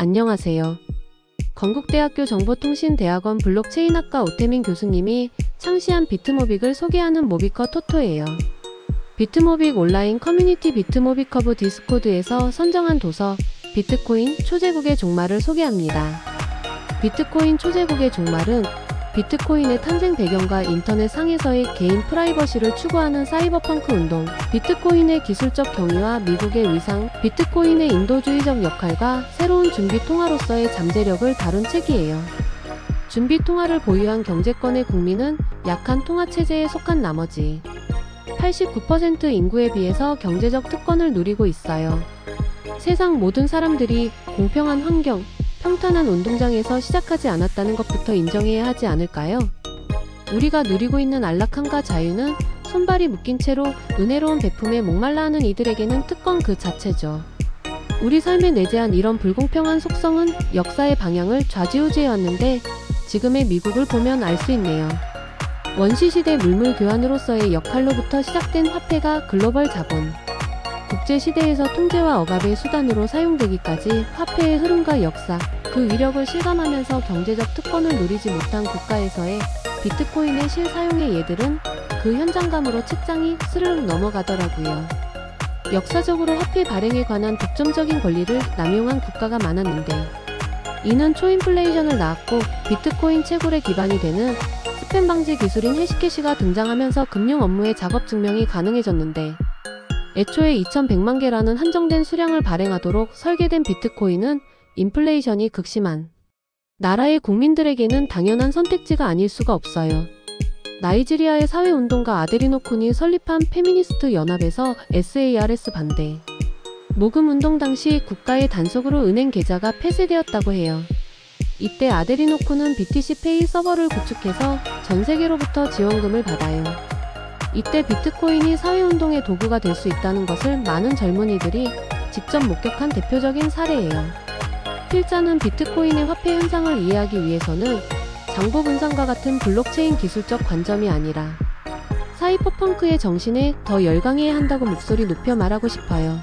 안녕하세요. 건국대학교 정보통신대학원 블록체인학과 오태민 교수님이 창시한 비트모빅을 소개하는 모비커 토토예요. 비트모빅 온라인 커뮤니티 비트모빅 허브 디스코드에서 선정한 도서 비트코인 초제국의 종말을 소개합니다. 비트코인 초제국의 종말은 비트코인의 탄생 배경과 인터넷 상에서의 개인 프라이버시를 추구하는 사이버펑크 운동, 비트코인의 기술적 경위와 미국의 위상, 비트코인의 인도주의적 역할과 새로운 준비 통화로서의 잠재력을 다룬 책이에요. 준비 통화를 보유한 경제권의 국민은 약한 통화 체제에 속한 나머지 89% 인구에 비해서 경제적 특권을 누리고 있어요. 세상 모든 사람들이 공평한 환경, 평탄한 운동장에서 시작하지 않았다는 것부터 인정해야 하지 않을까요? 우리가 누리고 있는 안락함과 자유는 손발이 묶인 채로 은혜로운 베품에 목말라하는 이들에게는 특권 그 자체죠. 우리 삶에 내재한 이런 불공평한 속성은 역사의 방향을 좌지우지해왔는데 지금의 미국을 보면 알 수 있네요. 원시시대 물물 교환으로서의 역할로부터 시작된 화폐가 글로벌 자본, 국제시대에서 통제와 억압의 수단으로 사용되기까지 화폐의 흐름과 역사, 그 위력을 실감하면서 경제적 특권을 누리지 못한 국가에서의 비트코인의 실사용의 예들은 그 현장감으로 책장이 스르륵 넘어가더라고요. 역사적으로 화폐 발행에 관한 독점적인 권리를 남용한 국가가 많았는데 이는 초인플레이션을 낳았고 비트코인 채굴의 기반이 되는 스팸 방지 기술인 해시캐시가 등장하면서 금융 업무의 작업 증명이 가능해졌는데 애초에 2100만 개라는 한정된 수량을 발행하도록 설계된 비트코인은 인플레이션이 극심한 나라의 국민들에게는 당연한 선택지가 아닐 수가 없어요. 나이지리아의 사회운동가 아데리노쿤이 설립한 페미니스트 연합에서 SARS 반대 모금운동 당시 국가의 단속으로 은행 계좌가 폐쇄되었다고 해요. 이때 아데리노쿤은 BTC페이 서버를 구축해서 전 세계로부터 지원금을 받아요. 이때 비트코인이 사회운동의 도구가 될 수 있다는 것을 많은 젊은이들이 직접 목격한 대표적인 사례예요. 필자는 비트코인의 화폐 현상을 이해하기 위해서는 장부 분산과 같은 블록체인 기술적 관점이 아니라 사이퍼펑크의 정신에 더 열광해야 한다고 목소리 높여 말하고 싶어요.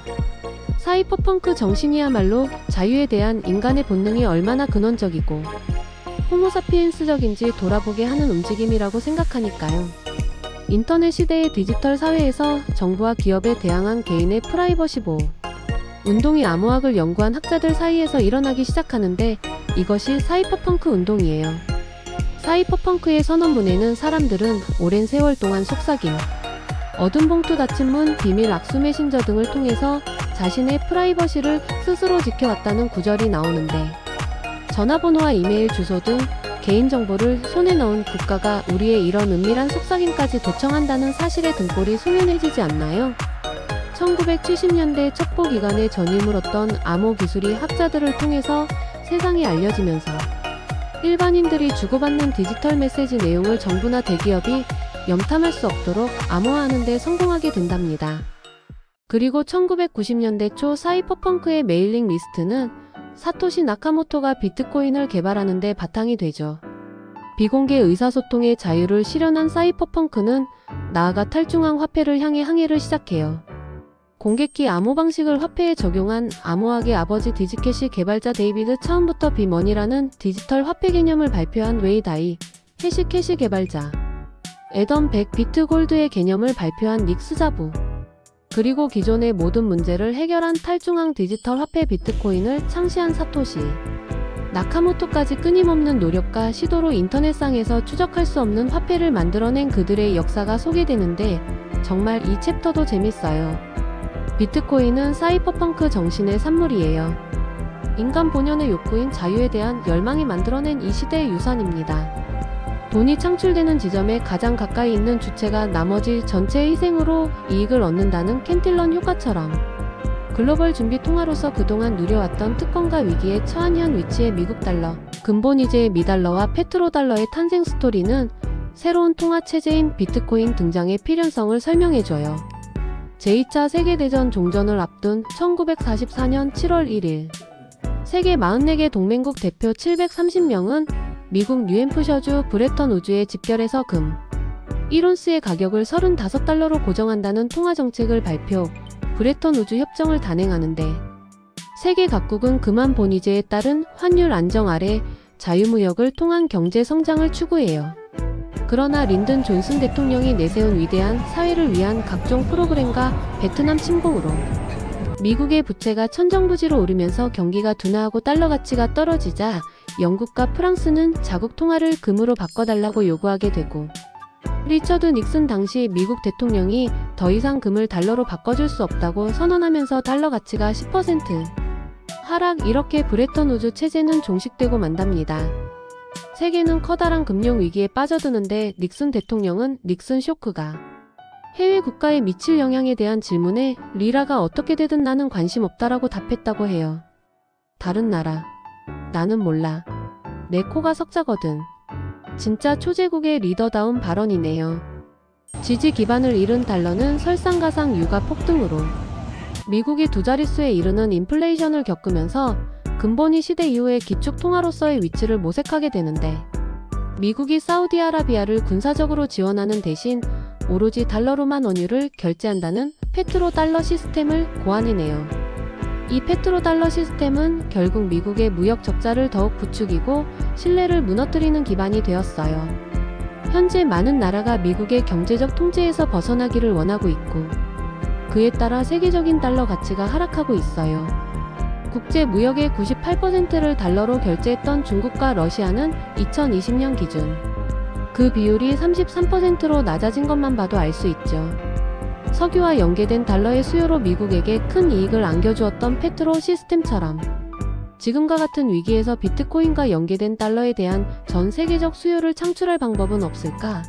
사이퍼펑크 정신이야말로 자유에 대한 인간의 본능이 얼마나 근원적이고 호모사피엔스적인지 돌아보게 하는 움직임이라고 생각하니까요. 인터넷 시대의 디지털 사회에서 정부와 기업에 대항한 개인의 프라이버시 보호 운동이 암호학을 연구한 학자들 사이에서 일어나기 시작하는데 이것이 사이퍼펑크 운동이에요. 사이퍼펑크의 선언문에는 사람들은 오랜 세월 동안 속삭임, 어둠 봉투 닫힌 문, 비밀 악수 메신저 등을 통해서 자신의 프라이버시를 스스로 지켜왔다는 구절이 나오는데 전화번호와 이메일 주소 등 개인정보를 손에 넣은 국가가 우리의 이런 은밀한 속삭임까지 도청한다는 사실의 등골이 소연해지지 않나요? 1970년대 첩보기관의 전임을 얻던 암호 기술이 학자들을 통해서 세상에 알려지면서 일반인들이 주고받는 디지털 메시지 내용을 정부나 대기업이 염탐할 수 없도록 암호화하는 데 성공하게 된답니다. 그리고 1990년대 초 사이퍼펑크의 메일링 리스트는 사토시 나카모토가 비트코인을 개발하는 데 바탕이 되죠. 비공개 의사소통의 자유를 실현한 사이퍼펑크는 나아가 탈중앙 화폐를 향해 항해를 시작해요. 공개키 암호 방식을 화폐에 적용한 암호학의 아버지 디지캐시 개발자 데이비드 처음부터 비머니라는 디지털 화폐 개념을 발표한 웨이 다이 해시캐시 개발자 애덤 백 비트골드의 개념을 발표한 닉 스자부 그리고 기존의 모든 문제를 해결한 탈중앙 디지털 화폐 비트코인을 창시한 사토시 나카모토까지 끊임없는 노력과 시도로 인터넷상에서 추적할 수 없는 화폐를 만들어낸 그들의 역사가 소개되는데 정말 이 챕터도 재밌어요. 비트코인은 사이퍼펑크 정신의 산물이에요. 인간 본연의 욕구인 자유에 대한 열망이 만들어낸 이 시대의 유산입니다. 돈이 창출되는 지점에 가장 가까이 있는 주체가 나머지 전체의 희생으로 이익을 얻는다는 캔틸런 효과처럼 글로벌 준비 통화로서 그동안 누려왔던 특권과 위기에 처한 현 위치의 미국 달러, 근본이제의 미달러와 페트로달러의 탄생 스토리는 새로운 통화 체제인 비트코인 등장의 필연성을 설명해줘요. 제2차 세계대전 종전을 앞둔 1944년 7월 1일 세계 44개 동맹국 대표 730명은 미국 뉴햄프셔주 브레턴 우즈에 집결해서 금 1온스의 가격을 35달러로 고정한다는 통화정책을 발표, 브레턴 우즈 협정을 단행하는데 세계 각국은 금환 본위제에 따른 환율 안정 아래 자유무역을 통한 경제 성장을 추구해요. 그러나 린든 존슨 대통령이 내세운 위대한 사회를 위한 각종 프로그램과 베트남 침공으로 미국의 부채가 천정부지로 오르면서 경기가 둔화하고 달러 가치가 떨어지자 영국과 프랑스는 자국 통화를 금으로 바꿔달라고 요구하게 되고, 리처드 닉슨 당시 미국 대통령이 더 이상 금을 달러로 바꿔줄 수 없다고 선언하면서 달러 가치가 10% 하락. 이렇게 브레턴 우즈 체제는 종식되고 만답니다. 세계는 커다란 금융 위기에 빠져드는데 닉슨 대통령은 닉슨 쇼크가 해외 국가에 미칠 영향에 대한 질문에 리라가 어떻게 되든 나는 관심 없다라고 답했다고 해요. 다른 나라. 나는 몰라. 내 코가 석자거든. 진짜 초제국의 리더다운 발언이네요. 지지 기반을 잃은 달러는 설상가상 유가 폭등으로 미국이 두 자릿수에 이르는 인플레이션을 겪으면서 근본위 시대 이후의 기축 통화로서의 위치를 모색하게 되는데, 미국이 사우디아라비아를 군사적으로 지원하는 대신 오로지 달러로만 원유를 결제한다는 페트로달러 시스템을 고안이네요. 이 페트로달러 시스템은 결국 미국의 무역 적자를 더욱 부추기고 신뢰를 무너뜨리는 기반이 되었어요. 현재 많은 나라가 미국의 경제적 통제에서 벗어나기를 원하고 있고, 그에 따라 세계적인 달러 가치가 하락하고 있어요. 국제 무역의 98%를 달러로 결제했던 중국과 러시아는 2020년 기준 그 비율이 33%로 낮아진 것만 봐도 알 수 있죠. 석유와 연계된 달러의 수요로 미국에게 큰 이익을 안겨주었던 페트로 시스템처럼 지금과 같은 위기에서 비트코인과 연계된 달러에 대한 전 세계적 수요를 창출할 방법은 없을까?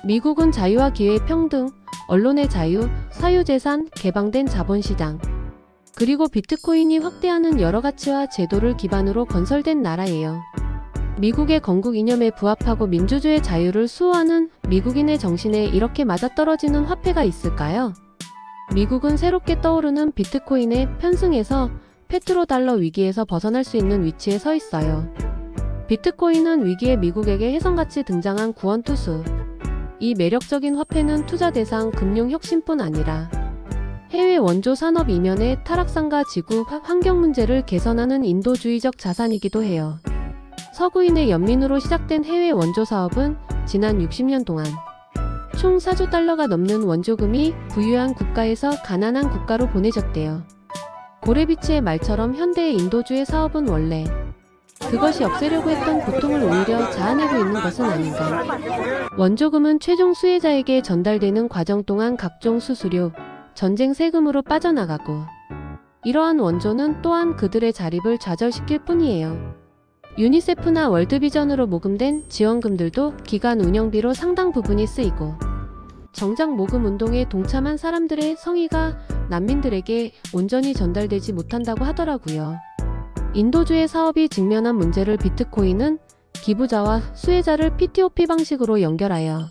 미국은 자유와 기회의 평등, 언론의 자유, 사유재산, 개방된 자본시장, 그리고 비트코인이 확대하는 여러 가치와 제도를 기반으로 건설된 나라예요. 미국의 건국 이념에 부합하고 민주주의 자유를 수호하는 미국인의 정신에 이렇게 맞아떨어지는 화폐가 있을까요? 미국은 새롭게 떠오르는 비트코인에 편승해서 페트로달러 위기에서 벗어날 수 있는 위치에 서 있어요. 비트코인은 위기에 미국에게 혜성같이 등장한 구원투수. 이 매력적인 화폐는 투자 대상 금융 혁신뿐 아니라 해외 원조 산업 이면의 타락상과 지구 환경 문제를 개선하는 인도주의적 자산이기도 해요. 서구인의 연민으로 시작된 해외 원조 사업은 지난 60년 동안 총 4조 달러가 넘는 원조금이 부유한 국가에서 가난한 국가로 보내졌대요. 고레비치의 말처럼 현대의 인도주의 사업은 원래 그것이 없애려고 했던 고통을 오히려 자아내고 있는 것은 아닌가. 원조금은 최종 수혜자에게 전달되는 과정 동안 각종 수수료, 전쟁 세금으로 빠져나가고, 이러한 원조는 또한 그들의 자립을 좌절시킬 뿐이에요. 유니세프나 월드비전으로 모금된 지원금들도 기관 운영비로 상당 부분이 쓰이고, 정작 모금 운동에 동참한 사람들의 성의가 난민들에게 온전히 전달되지 못한다고 하더라고요. 인도주의 사업이 직면한 문제를 비트코인은 기부자와 수혜자를 P2P 방식으로 연결하여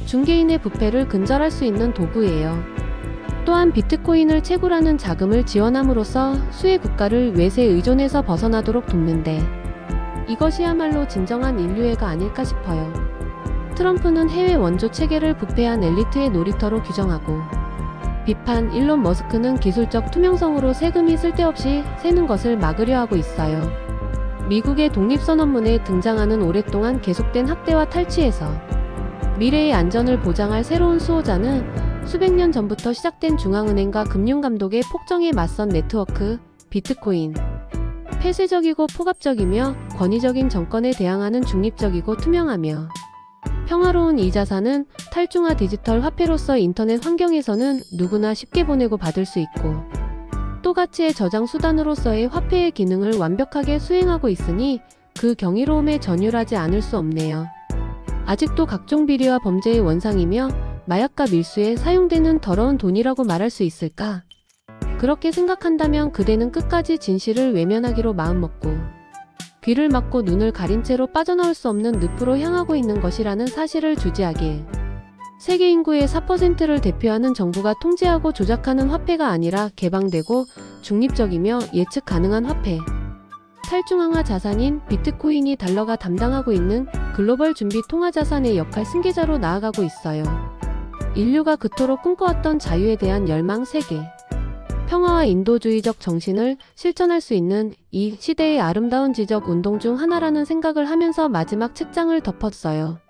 중개인의 부패를 근절할 수 있는 도구예요. 또한 비트코인을 채굴하는 자금을 지원함으로써 수혜 국가를 외세 의존에서 벗어나도록 돕는데, 이것이야말로 진정한 인류애가 아닐까 싶어요. 트럼프는 해외 원조 체계를 부패한 엘리트의 놀이터로 규정하고, 비판 일론 머스크는 기술적 투명성으로 세금이 쓸데없이 새는 것을 막으려 하고 있어요. 미국의 독립선언문에 등장하는 오랫동안 계속된 학대와 탈취에서 미래의 안전을 보장할 새로운 수호자는 수백 년 전부터 시작된 중앙은행과 금융감독의 폭정에 맞선 네트워크, 비트코인. 폐쇄적이고 포갑적이며 권위적인 정권에 대항하는 중립적이고 투명하며 평화로운 이 자산은 탈중화 디지털 화폐로서 인터넷 환경에서는 누구나 쉽게 보내고 받을 수 있고, 또 가치의 저장 수단으로서의 화폐의 기능을 완벽하게 수행하고 있으니 그 경이로움에 전율하지 않을 수 없네요. 아직도 각종 비리와 범죄의 원상이며 마약과 밀수에 사용되는 더러운 돈이라고 말할 수 있을까? 그렇게 생각한다면 그대는 끝까지 진실을 외면하기로 마음먹고 귀를 막고 눈을 가린 채로 빠져나올 수 없는 늪으로 향하고 있는 것이라는 사실을 주지하길. 세계 인구의 4%를 대표하는 정부가 통제하고 조작하는 화폐가 아니라 개방되고 중립적이며 예측 가능한 화폐. 탈중앙화 자산인 비트코인이 달러가 담당하고 있는 글로벌 준비 통화 자산의 역할 승계자로 나아가고 있어요. 인류가 그토록 꿈꿔왔던 자유에 대한 열망 세계. 평화와 인도주의적 정신을 실천할 수 있는 이 시대의 아름다운 지적 운동 중 하나라는 생각을 하면서 마지막 책장을 덮었어요.